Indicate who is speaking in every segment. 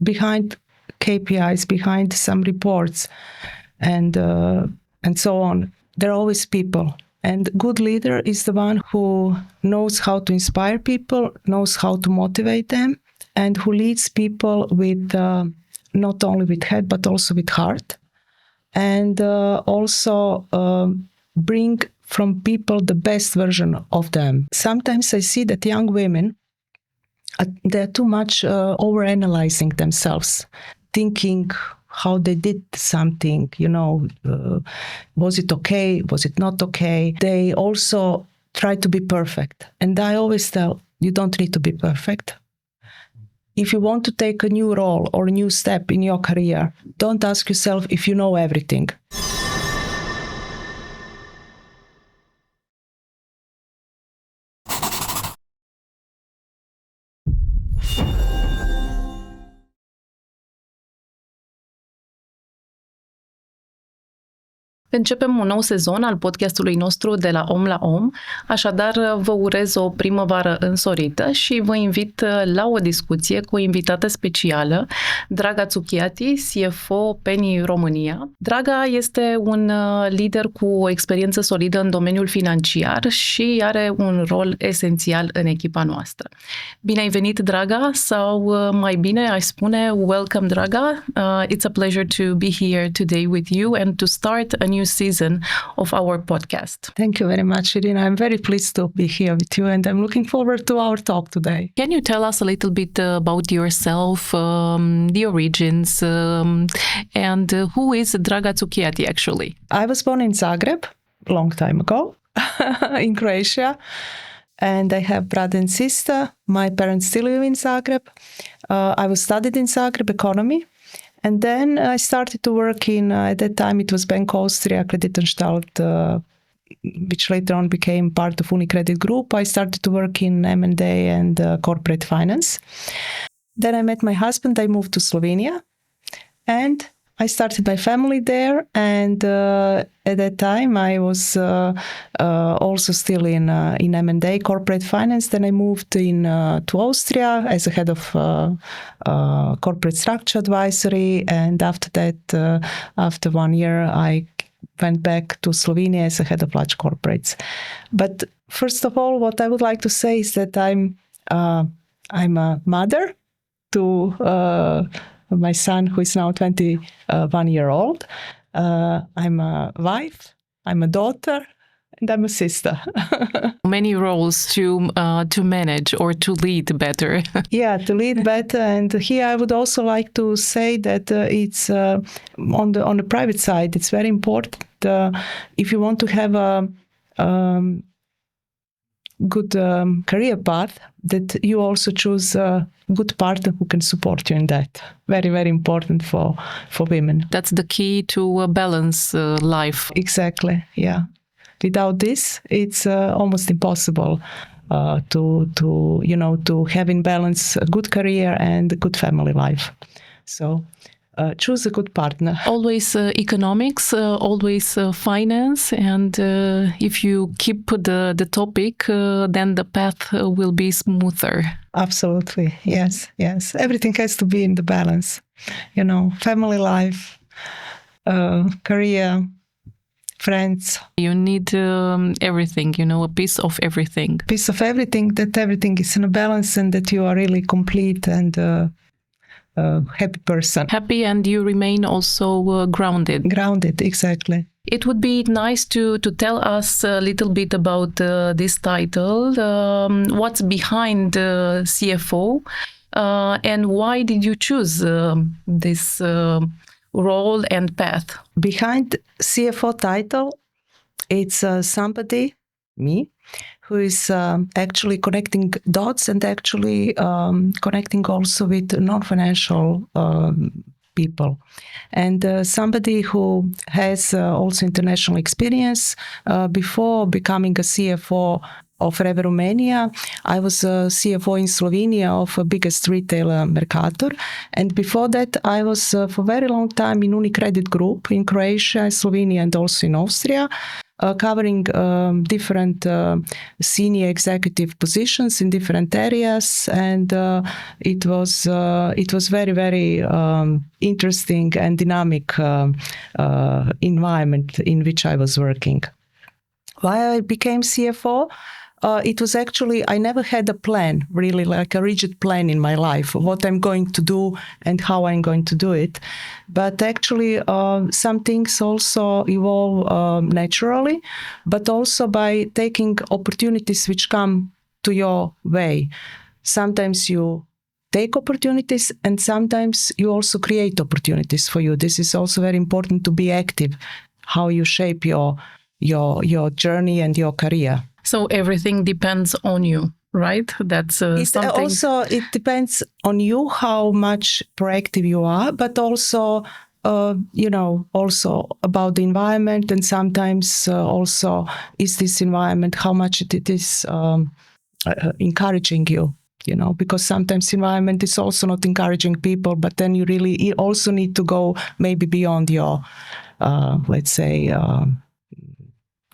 Speaker 1: behind KPIs, behind some reports, and so on, there are always people. And good leader is the one who knows how to inspire people, knows how to motivate them, and who leads people with not only with head but also with heart, and also bring from people the best version of them. Sometimes I see that young women, they're too much overanalyzing themselves, thinking how they did something, was it okay, was it not okay? They also try to be perfect. And I always tell, you don't need to be perfect. If you want to take a new role or a new step in your career, don't ask yourself if you know everything.
Speaker 2: Începem un nou sezon al podcastului nostru De la om la om, așadar vă urez o primăvară însorită și vă invit la o discuție cu o invitată specială, Draga Cukjati, CFO PENNY România. Draga este un lider cu o experiență solidă în domeniul financiar și are un rol esențial în echipa noastră. Bine ai venit, Draga, sau mai bine aș spune welcome, Draga. It's a pleasure to be here today with you and to start a new season of our podcast.
Speaker 1: Thank you very much, Irina. I'm very pleased to be here with you, and I'm looking forward to our talk today.
Speaker 2: Can you tell us a little bit about yourself, the origins, and who is Draga Cukjati actually?
Speaker 1: I was born in Zagreb a long time ago, in Croatia, and I have brother and sister. My parents still live in Zagreb. I was studied in Zagreb economy. And then I started to work in, at that time it was Bank Austria, Kreditanstalt, which later on became part of UniCredit Group. I started to work in M&A and corporate finance. Then I met my husband, I moved to Slovenia, and I started my family there. And at that time I was also still in M&A, corporate finance. Then I moved to Austria as a head of corporate structure advisory. And after that, after 1 year, I went back to Slovenia as a head of large corporates. But first of all, what I would like to say is that I'm a mother to my son, who is now 21 years old. I'm a wife, I'm a daughter, and I'm a sister.
Speaker 2: Many roles to manage or to lead better.
Speaker 1: Yeah, to lead better. And here I would also like to say that it's on the private side, it's very important if you want to have a good career path, that you also choose a good partner who can support you in that. Very, very important for women.
Speaker 2: That's the key to a balanced life.
Speaker 1: Exactly, yeah. Without this, it's almost impossible to have in balance a good career and a good family life. So choose a good partner.
Speaker 2: Always economics, always finance, and if you keep the topic, then the path will be smoother.
Speaker 1: Absolutely, yes. Everything has to be in the balance. Family life, career, friends.
Speaker 2: You need everything, a piece of everything.
Speaker 1: Piece of everything, that everything is in a balance and that you are really complete and happy person.
Speaker 2: Happy, and you remain also grounded.
Speaker 1: Grounded, exactly.
Speaker 2: It would be nice to tell us a little bit about this title. What's behind CFO, and why did you choose this role and path?
Speaker 1: Behind CFO title, it's somebody, me, who is actually connecting dots and actually connecting also with non-financial people. And somebody who has also international experience. Before becoming a CFO, of REV Romania. I was a CFO in Slovenia of the biggest retailer Mercator. And before that, I was for a very long time in Unicredit Group in Croatia, Slovenia, and also in Austria, covering different senior executive positions in different areas. And it was very, very interesting and dynamic environment in which I was working. Why I became CFO? It was actually, I never had a plan, really, like a rigid plan in my life, what I'm going to do and how I'm going to do it. But actually, some things also evolve naturally, but also by taking opportunities which come to your way. Sometimes you take opportunities and sometimes you also create opportunities for you. This is also very important to be active, how you shape your journey and your career.
Speaker 2: So everything depends on you, right? That's something.
Speaker 1: Also, it depends on you how much proactive you are, but also, also about the environment, and sometimes also is this environment how much it is encouraging you. Because sometimes environment is also not encouraging people, but then you also need to go maybe beyond your, let's say,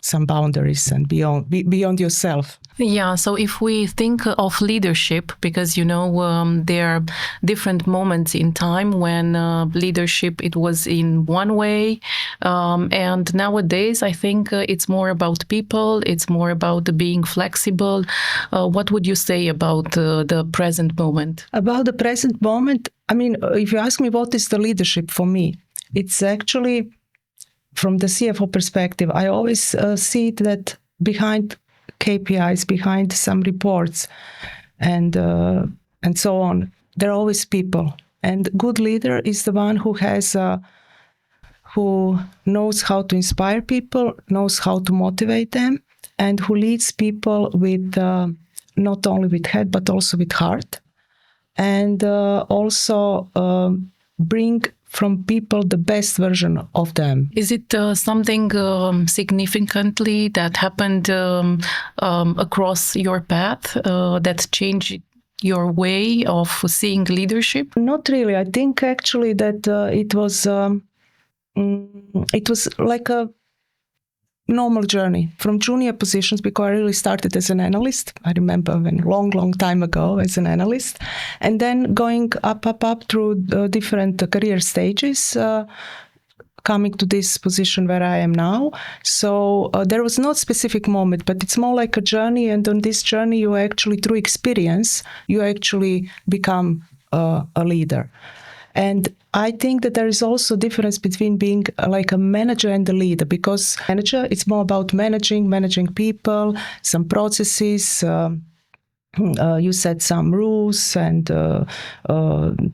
Speaker 1: some boundaries and beyond yourself.
Speaker 2: Yeah, so if we think of leadership, because there are different moments in time when leadership, it was in one way, and nowadays I think it's more about people, it's more about being flexible. What would you say about the present moment?
Speaker 1: About the present moment, I mean, if you ask me what is the leadership for me, it's actually, from the CFO perspective, I always see that behind KPIs, behind some reports, and so on, there are always people. And good leader is the one who knows how to inspire people, knows how to motivate them, and who leads people with not only with head but also with heart, and also bring from people the best version of them.
Speaker 2: Is it something significantly that happened across your path that changed your way of seeing leadership?
Speaker 1: Not really. I think actually that it was like a normal journey from junior positions, because I really started as an analyst. I remember when long time ago as an analyst, and then going up through different career stages, coming to this position where I am now. So there was no specific moment, but it's more like a journey. And on this journey, you actually, through experience, you actually become a leader. And I think that there is also a difference between being like a manager and a leader, because manager, it's more about managing people, some processes, you set some rules and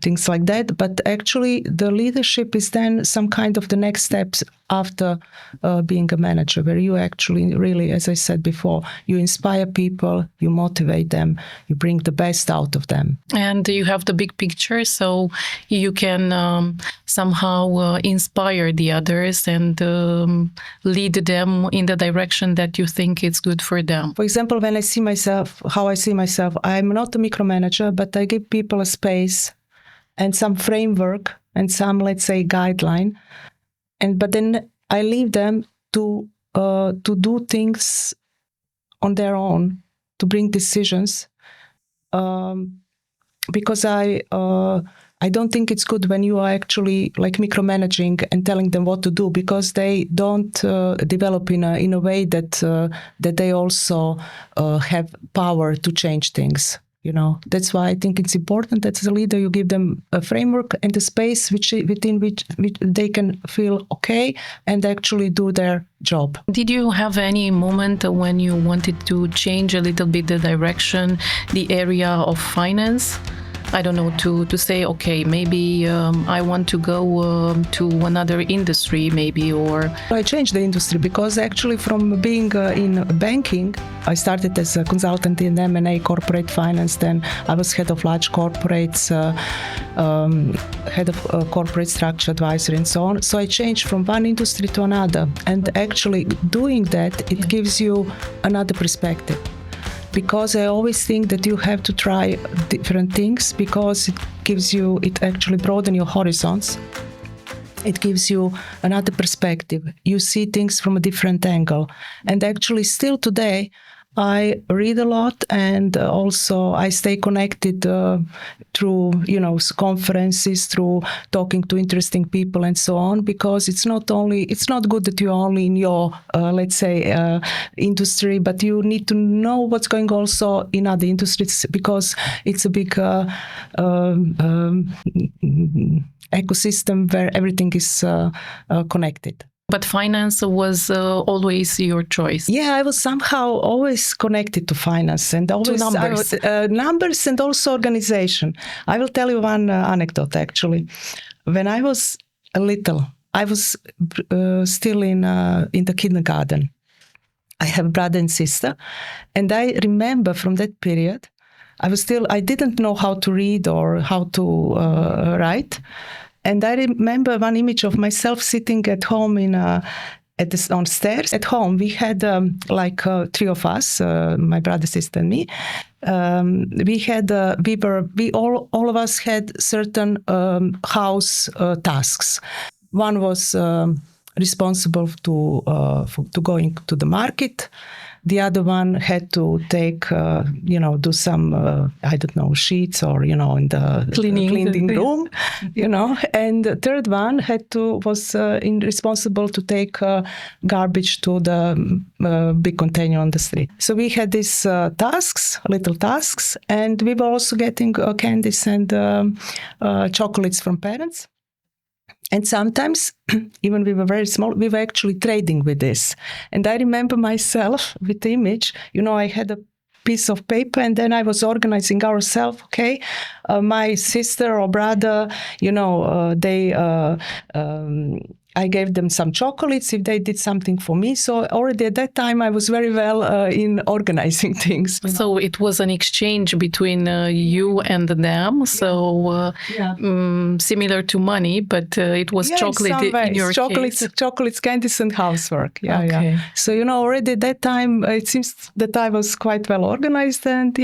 Speaker 1: things like that. But actually, the leadership is then some kind of the next steps after being a manager, where you actually really, as I said before, you inspire people, you motivate them, you bring the best out of them.
Speaker 2: And you have the big picture, so you can somehow inspire the others and lead them in the direction that you think is good for them.
Speaker 1: For example, when I see myself, how I see myself, I'm not a micromanager, but I give people a space and some framework and some, let's say, guideline. But then I leave them to do things on their own, to bring decisions, because I don't think it's good when you are actually like micromanaging and telling them what to do, because they don't develop in a way that they also have power to change things. That's why I think it's important that as a leader you give them a framework and a space within which they can feel okay and actually do their job.
Speaker 2: Did you have any moment when you wanted to change a little bit the direction, the area of finance? I don't know, to say, okay, maybe I want to go to another industry, maybe, or...
Speaker 1: I changed the industry because actually from being in banking, I started as a consultant in M&A corporate finance, then I was head of large corporates, head of corporate structure advisory and so on. So I changed from one industry to another, and actually doing that, it gives you another perspective. because I always think that you have to try different things because it actually broadens your horizons. It gives you another perspective. You see things from a different angle. And actually still today, I read a lot, and also I stay connected through, conferences, through talking to interesting people and so on, because it's not good that you're only in your, industry, but you need to know what's going also in other industries, because it's a big ecosystem where everything is connected.
Speaker 2: But finance was always your choice.
Speaker 1: Yeah, I was somehow always connected to finance and always
Speaker 2: to numbers.
Speaker 1: Numbers and also organization. I will tell you one anecdote actually. When I was little, I was still in the kindergarten. I have a brother and sister, and I remember from that period, I didn't know how to read or how to write. And I remember one image of myself sitting at home on stairs. At home, we had three of us, my brother, sister, and me. All of us had certain house tasks. One was responsible to going to the market. The other one had to take, do some, sheets or, in the cleaning room, And the third one was responsible to take garbage to the big container on the street. So we had these little tasks, and we were also getting candies and chocolates from parents. And sometimes, even we were very small, we were actually trading with this. And I remember myself with the image, I had a piece of paper, and then I was organizing ourselves, okay? My sister or brother, I gave them some chocolates if they did something for me. So already at that time, I was very well in organizing things.
Speaker 2: So it was an exchange between you and them. So similar to money, but it was chocolate in your case.
Speaker 1: Chocolates, candies, and housework. Yeah. So, already at that time, it seems that I was quite well organized. And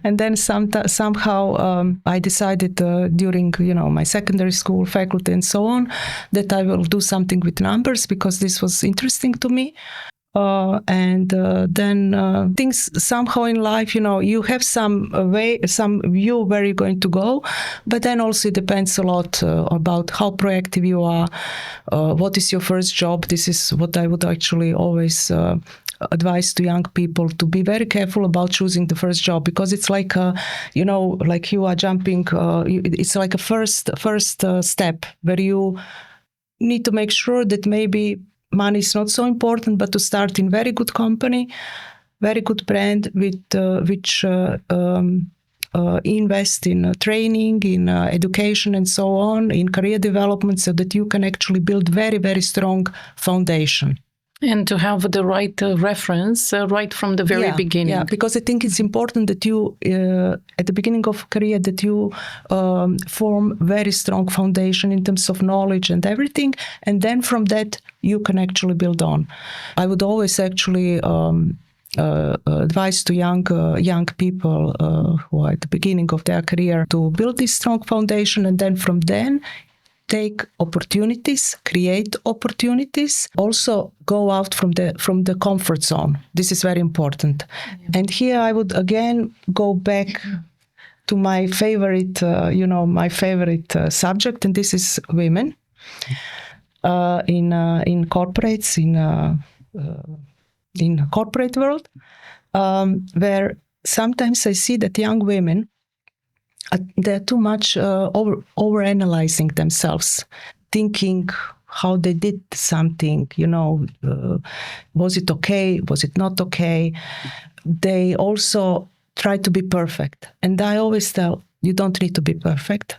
Speaker 1: and then somehow I decided during, my secondary school faculty and so on, that I will do something with numbers because this was interesting to me. Then things somehow in life, you have some view where you're going to go, but then also it depends a lot about how proactive you are, what is your first job. This is what I would actually always advise to young people, to be very careful about choosing the first job, because it's like like you are jumping. It's like a first step where you need to make sure that maybe money is not so important, but to start in very good company, very good brand with which invest in training, in education and so on, in career development, so that you can actually build very, very strong foundation.
Speaker 2: And to have the right reference right from the very beginning.
Speaker 1: Yeah, because I think it's important that you, at the beginning of a career, that you form very strong foundation in terms of knowledge and everything. And then from that, you can actually build on. I would always actually advise to young people who are at the beginning of their career to build this strong foundation, and then from then take opportunities, create opportunities, also go out from the comfort zone. This is very important. Yeah. And here I would again go back to my favorite, subject, and this is women in corporates, in corporate world, where sometimes I see that young women, they're too much overanalyzing themselves, thinking how they did something, was it okay, was it not okay? They also try to be perfect. And I always tell, you don't need to be perfect.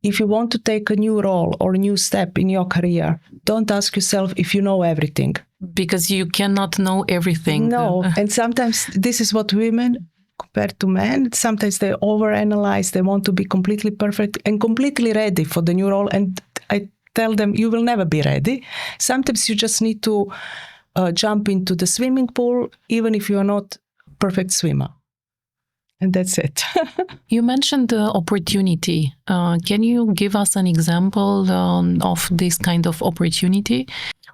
Speaker 1: If you want to take a new role or a new step in your career, don't ask yourself if you know everything.
Speaker 2: Because you cannot know everything.
Speaker 1: No, and sometimes this is what women compared to men, sometimes they overanalyze, they want to be completely perfect and completely ready for the new role. And I tell them, you will never be ready. Sometimes you just need to jump into the swimming pool, even if you are not perfect swimmer. And that's it.
Speaker 2: You mentioned opportunity. Can you give us an example of this kind of opportunity?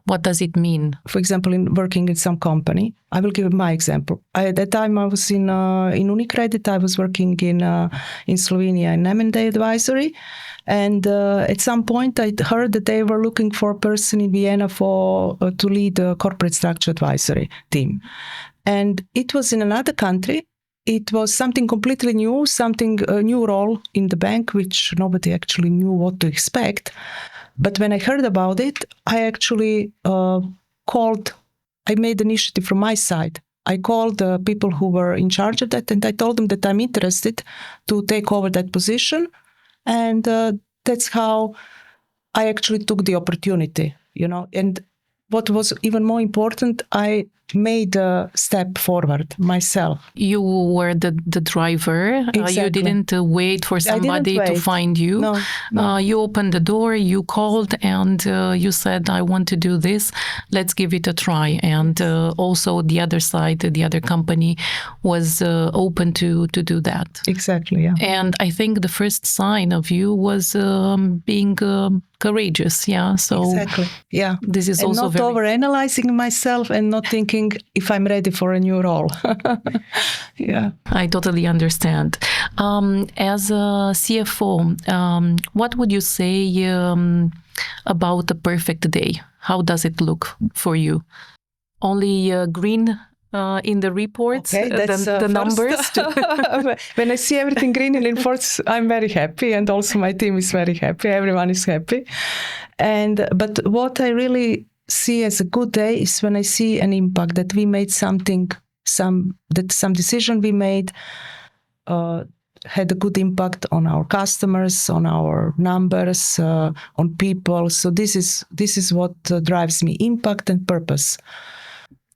Speaker 2: What does it mean?
Speaker 1: For example, in working in some company, I will give my example. At that time, I was in Unicredit. I was working in Slovenia in M&A advisory. And at some point, I heard that they were looking for a person in Vienna to lead a corporate structure advisory team. And it was in another country. It was something completely new, a new role in the bank, which nobody actually knew what to expect. But when I heard about it, I actually I made initiative from my side. I called the people who were in charge of that, and I told them that I'm interested to take over that position. And that's how I actually took the opportunity, And what was even more important, I made a step forward myself.
Speaker 2: You were the driver.
Speaker 1: Exactly.
Speaker 2: You didn't wait for somebody to find you.
Speaker 1: No.
Speaker 2: You opened the door, you called, and you said, I want to do this. Let's give it a try. And also the other side, the other company was open to do that.
Speaker 1: Exactly, yeah.
Speaker 2: And I think the first sign of you was being courageous, yeah. So
Speaker 1: exactly, yeah.
Speaker 2: This is
Speaker 1: and
Speaker 2: also
Speaker 1: not overanalyzing myself and not thinking if I'm ready for a new role. Yeah,
Speaker 2: I totally understand. As a CFO, what would you say about the perfect day? How does it look for you? Only green in the reports,
Speaker 1: okay, that's,
Speaker 2: the numbers?
Speaker 1: When I see everything green in reports, I'm very happy, and also my team is very happy. Everyone is happy. But what I really see as a good day is when I see an impact, that we made something, some decision we made had a good impact on our customers, on our numbers, on people. So this is what drives me: impact and purpose.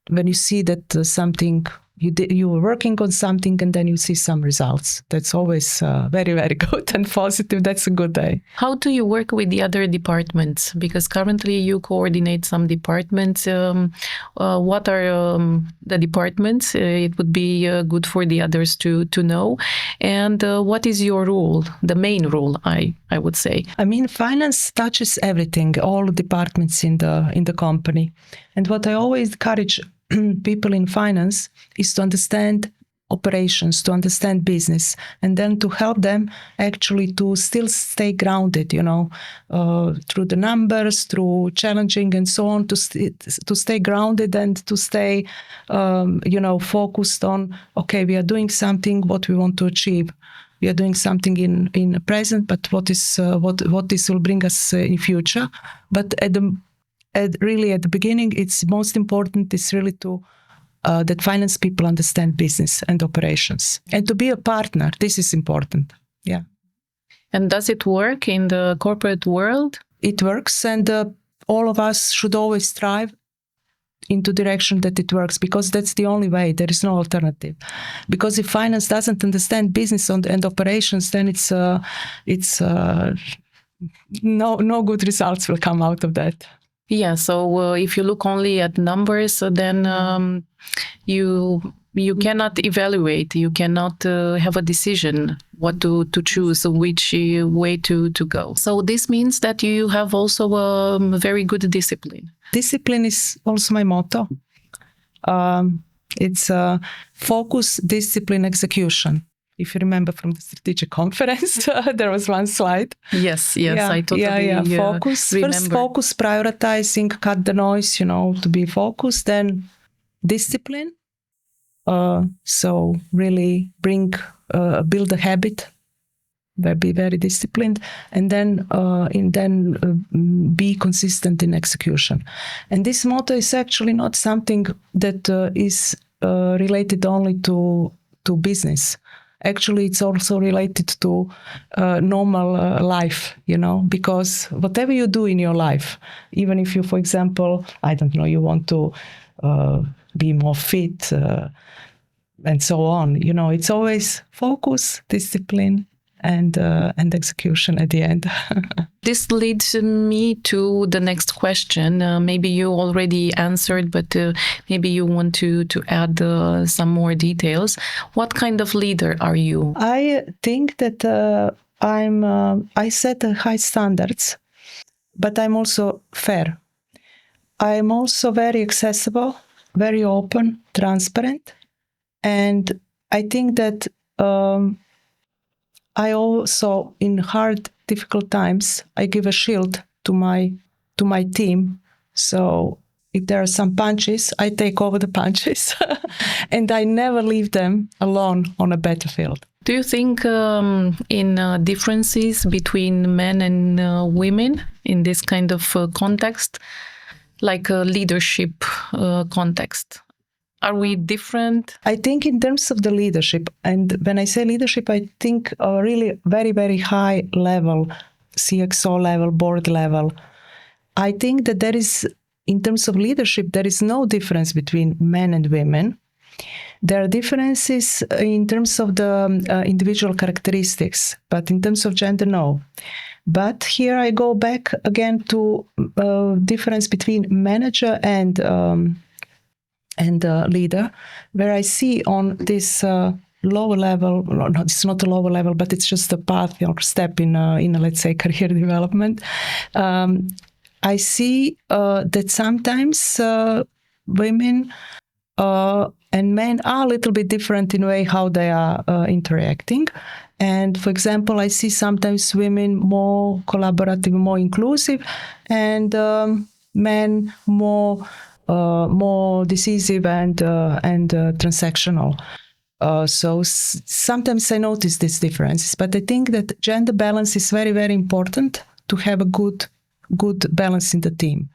Speaker 1: When you see that something you were working on something and then you see some results, that's always very, very good and positive. That's a good day.
Speaker 2: How do you work with the other departments? Because currently you coordinate some departments. What are the departments? It would be good for the others to know. And what is your role, the main role, I would say?
Speaker 1: I mean, finance touches everything, all departments in the company. And what I always encourage people in finance is to understand operations, to understand business, and then to help them actually to still stay grounded, through the numbers, through challenging and so on, to stay grounded and to stay, focused on, okay, we are doing something, what we want to achieve. We are doing something in the present, but what this will bring us in future. But at the beginning, it's most important is really to that finance people understand business and operations, and to be a partner. This is important. Yeah.
Speaker 2: And does it work in the corporate world?
Speaker 1: It works, and all of us should always strive into direction that it works, because that's the only way. There is no alternative. Because if finance doesn't understand business and operations, then it's no good results will come out of that.
Speaker 2: Yeah, so if you look only at numbers, then you cannot evaluate, you cannot have a decision what to choose, which way to go. So this means that you have also a very good discipline. Discipline
Speaker 1: is also my motto. It's focus, discipline, execution. If you remember from the strategic conference, there was one slide.
Speaker 2: Yes, I totally
Speaker 1: focus.
Speaker 2: remember.
Speaker 1: First focus, prioritizing, cut the noise, to be focused. Then discipline. So really build a habit, be very disciplined, and then be consistent in execution. And this motto is actually not something that is related only to business. Actually, it's also related to normal life, because whatever you do in your life, even if you, for example, you want to be more fit and so on, it's always focus, discipline, and execution at the end.
Speaker 2: This leads me to the next question. Maybe you already answered, but maybe you want to add some more details. What kind of leader are you?
Speaker 1: I think that I set high standards, but I'm also fair. I'm also very accessible, very open, transparent, and I think that I also, in hard, difficult times, I give a shield to my team. So if there are some punches, I take over the punches, and I never leave them alone on a battlefield.
Speaker 2: Do you think in differences between men and women in this kind of context, like a leadership context? Are we different?
Speaker 1: I think in terms of the leadership, and when I say leadership, I think really very, very high level, CXO level, board level. I think that there is, in terms of leadership, there is no difference between men and women. There are differences in terms of the individual characteristics, but in terms of gender, no. But here I go back again to difference between manager and leader, where I see on this lower level, no, it's not a lower level, but it's just a path or step in let's say, career development. I see that sometimes women and men are a little bit different in a way how they are interacting. And for example, I see sometimes women more collaborative, more inclusive, and men more decisive and transactional. So sometimes I notice these differences, but I think that gender balance is very, very important to have a good balance in the team.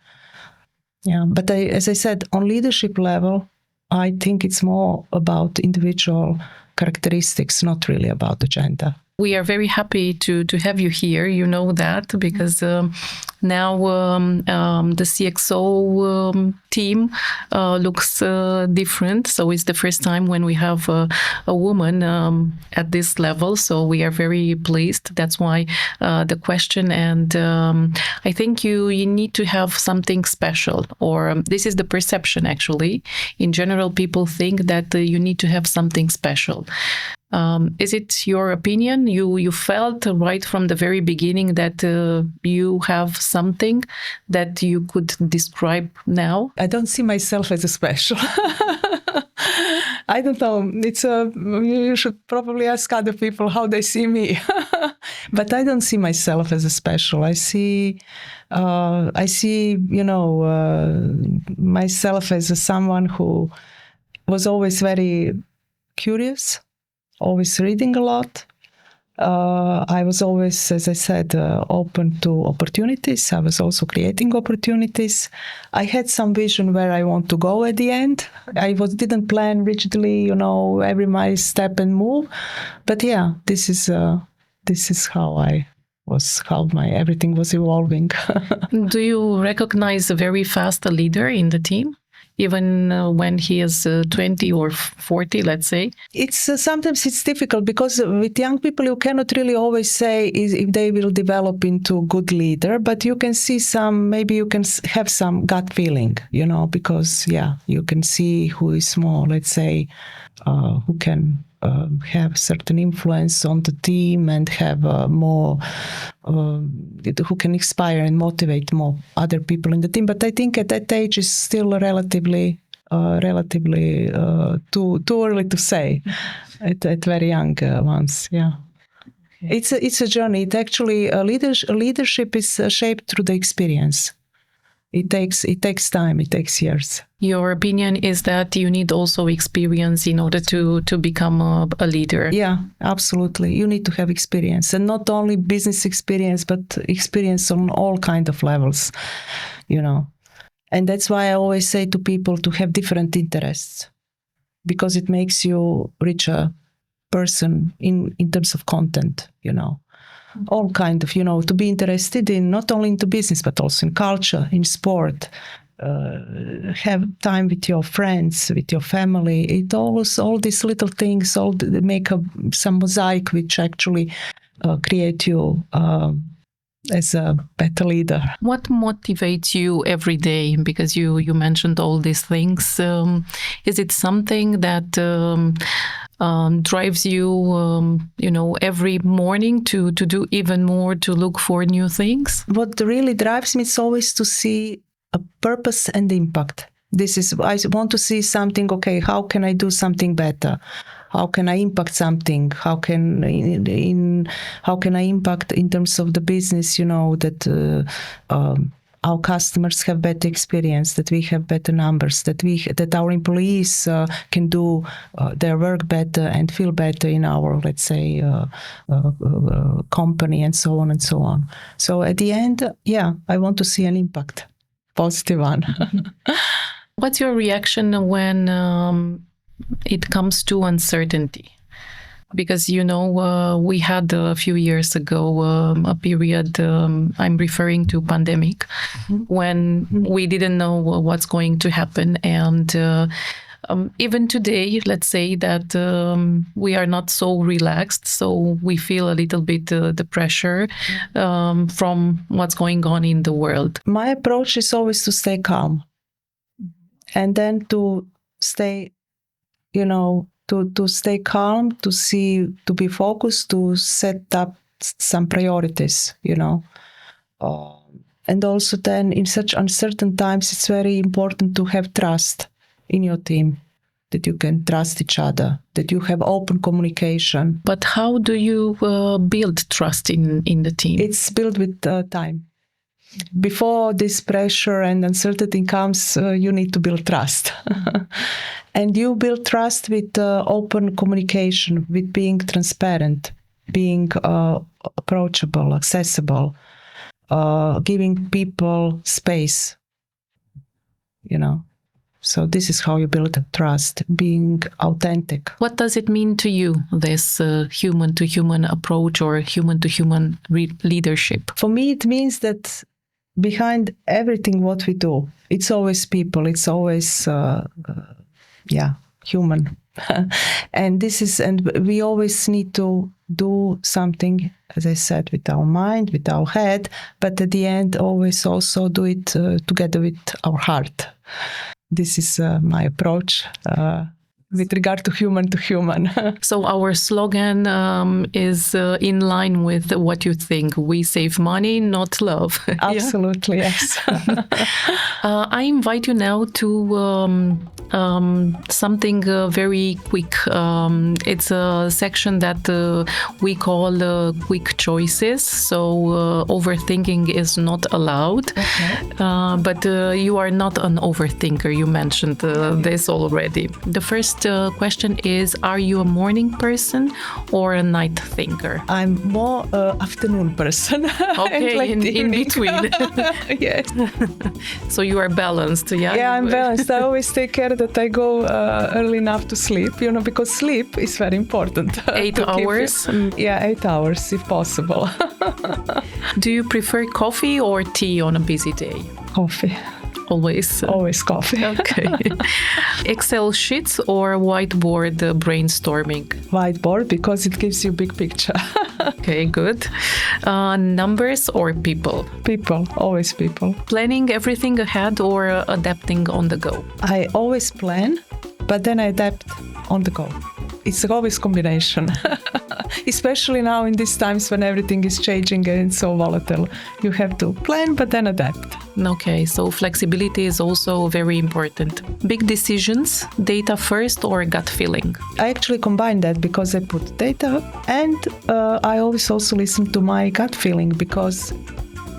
Speaker 1: Yeah, but as I said, on leadership level, I think it's more about individual characteristics, not really about the gender.
Speaker 2: We are very happy to have you here. You know that because now the CXO team looks different. So it's the first time when we have a woman at this level. So we are very pleased. That's why the question. And I think you need to have something special, or this is the perception actually. In general, people think that you need to have something special. Is it your opinion? You felt right from the very beginning that you have something that you could describe now?
Speaker 1: I don't see myself as a special. I don't know. You should probably ask other people how they see me. But I don't see myself as a special. I see, myself as someone who was always very curious, always reading a lot. I was always, as I said, open to opportunities. I was also creating opportunities. I had some vision where I want to go at the end. I didn't plan rigidly, every my step and move. But yeah, this is how everything was evolving.
Speaker 2: Do you recognize a very fast leader in the team? Even when he is 20 or 40, let's say?
Speaker 1: Sometimes it's difficult because with young people, you cannot really always say if they will develop into good leader, but you can see maybe you can have some gut feeling, because you can see who is more, let's say, who can have certain influence on the team and have more, who can inspire and motivate more other people in the team. But I think at that age is still relatively too early to say at very young ones. Yeah. Okay. It's a journey. It actually leadership is shaped through the experience. It takes time. It takes years.
Speaker 2: Your opinion is that you need also experience in order to become a leader.
Speaker 1: Yeah, absolutely. You need to have experience, and not only business experience, but experience on all kind of levels, And that's why I always say to people to have different interests, because it makes you richer person in terms of content, all kind of, to be interested in not only into business, but also in culture, in sport, have time with your friends, with your family. All these little things, make some mosaic, which actually create you as a better leader.
Speaker 2: What motivates you every day? Because you mentioned all these things. Is it something that drives you, every morning to do even more, to look for new things?
Speaker 1: What really drives me is always to see a purpose and impact. I want to see something, okay, how can I do something better? How can I impact something? How can I impact in terms of the business, that our customers have better experience, that we have better numbers, that our employees can do their work better and feel better in our, let's say, company, and so on and so on. So at the end, I want to see an impact, positive one.
Speaker 2: What's your reaction when it comes to uncertainty? Because, we had a few years ago a period, I'm referring to pandemic, when we didn't know what's going to happen. And even today, let's say that we are not so relaxed, so we feel a little bit the pressure from what's going on in the world.
Speaker 1: My approach is always to stay calm, and then to stay, to stay calm, to be focused, to set up some priorities, and also then in such uncertain times, it's very important to have trust in your team, that you can trust each other, that you have open communication.
Speaker 2: But how do you build trust in the team?
Speaker 1: It's built with time. Before this pressure and uncertainty comes, you need to build trust. And you build trust with open communication, with being transparent, being approachable, accessible, giving people space, So this is how you build trust, being authentic.
Speaker 2: What does it mean to you, this human-to-human approach or human-to-human leadership?
Speaker 1: For me, it means that behind everything what we do, it's always people, it's always human. And we always need to do something, as I said, with our mind, with our head, but at the end always also do it together with our heart. This is my approach with regard to human.
Speaker 2: So our slogan is in line with what you think. We save money, not love.
Speaker 1: Absolutely, yes.
Speaker 2: I invite you now to something very quick. It's a section that we call quick choices. So overthinking is not allowed. Okay. But you are not an overthinker. You mentioned this already. The first question is, are you a morning person or a night thinker?
Speaker 1: I'm more afternoon person.
Speaker 2: Okay, in between.
Speaker 1: Yes.
Speaker 2: So you are balanced, yeah?
Speaker 1: Yeah, I'm balanced. I always take care that I go early enough to sleep, because sleep is very important.
Speaker 2: 8 hours?
Speaker 1: 8 hours if possible.
Speaker 2: Do you prefer coffee or tea on a busy day?
Speaker 1: Coffee.
Speaker 2: Always
Speaker 1: coffee.
Speaker 2: Okay. Excel sheets or whiteboard brainstorming?
Speaker 1: Whiteboard, because it gives you big picture.
Speaker 2: Okay, good. Numbers or people?
Speaker 1: People, always people.
Speaker 2: Planning everything ahead or adapting on the go?
Speaker 1: I always plan, but then I adapt on the go. It's always combination. Especially now in these times when everything is changing and it's so volatile. You have to plan, but then adapt.
Speaker 2: Okay, so flexibility is also very important. Big decisions, data first or gut feeling?
Speaker 1: I actually combine that because I put data and I always also listen to my gut feeling, because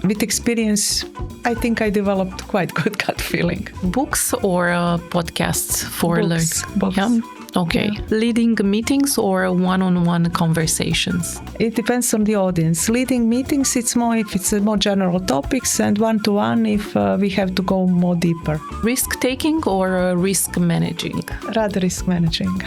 Speaker 1: with experience, I think I developed quite good gut feeling.
Speaker 2: Books or podcasts for learning?
Speaker 1: Books.
Speaker 2: Yeah. Okay. Yeah. Leading meetings or one-on-one conversations?
Speaker 1: It depends on the audience. Leading meetings, it's more if it's more general topics, and one-to-one if we have to go more deeper.
Speaker 2: Risk-taking or risk managing?
Speaker 1: Rather risk managing.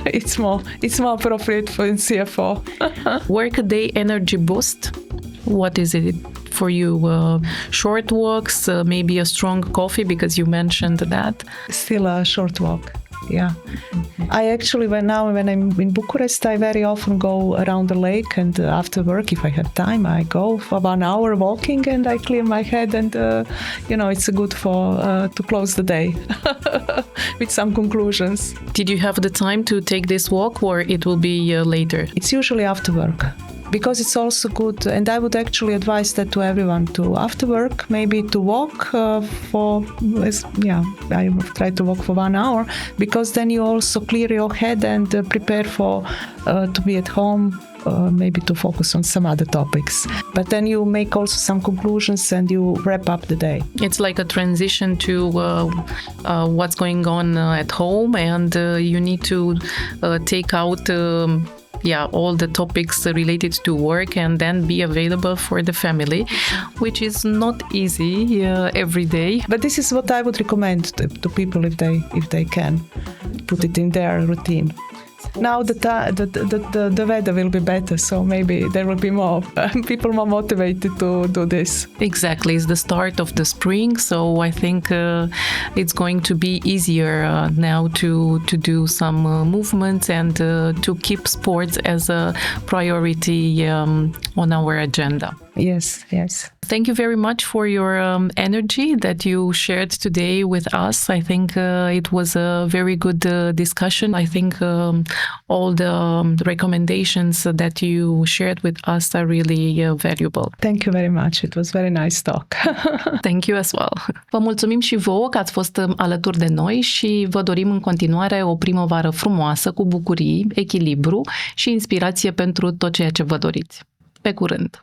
Speaker 1: It's more appropriate for a CFO.
Speaker 2: Workday energy boost. What is it for you? Short walks, maybe a strong coffee, because you mentioned that.
Speaker 1: Still a short walk. Yeah. I actually, when I'm in Bucharest, I very often go around the lake, and after work, if I have time, I go for 1 hour walking and I clear my head, and it's good for to close the day with some conclusions.
Speaker 2: Did you have the time to take this walk, or it will be later?
Speaker 1: It's usually after work. Because it's also good, and I would actually advise that to everyone to, after work, maybe to walk I try to walk for 1 hour, because then you also clear your head and prepare for to be at home, maybe to focus on some other topics. But then you make also some conclusions and you wrap up the day.
Speaker 2: It's like a transition to what's going on at home, and you need to take out all the topics related to work and then be available for the family, which is not easy every day.
Speaker 1: But this is what I would recommend to people if they can put it in their routine. Now the weather will be better, so maybe there will be more people more motivated to do this.
Speaker 2: Exactly, it's the start of the spring, so I think it's going to be easier now to do some movements and to keep sports as a priority on our agenda.
Speaker 1: Yes.
Speaker 2: Thank you very much for your energy that you shared today with us. I think it was a very good discussion. I think all the recommendations that you shared with us are really valuable.
Speaker 1: Thank you very much. It was very nice talk.
Speaker 2: Thank you as well. Vă mulțumim și vouă că ați fost alături de noi și vă dorim în continuare o primăvară frumoasă, cu bucurii, echilibru și inspirație pentru tot ceea ce vă doriți. Pe curând!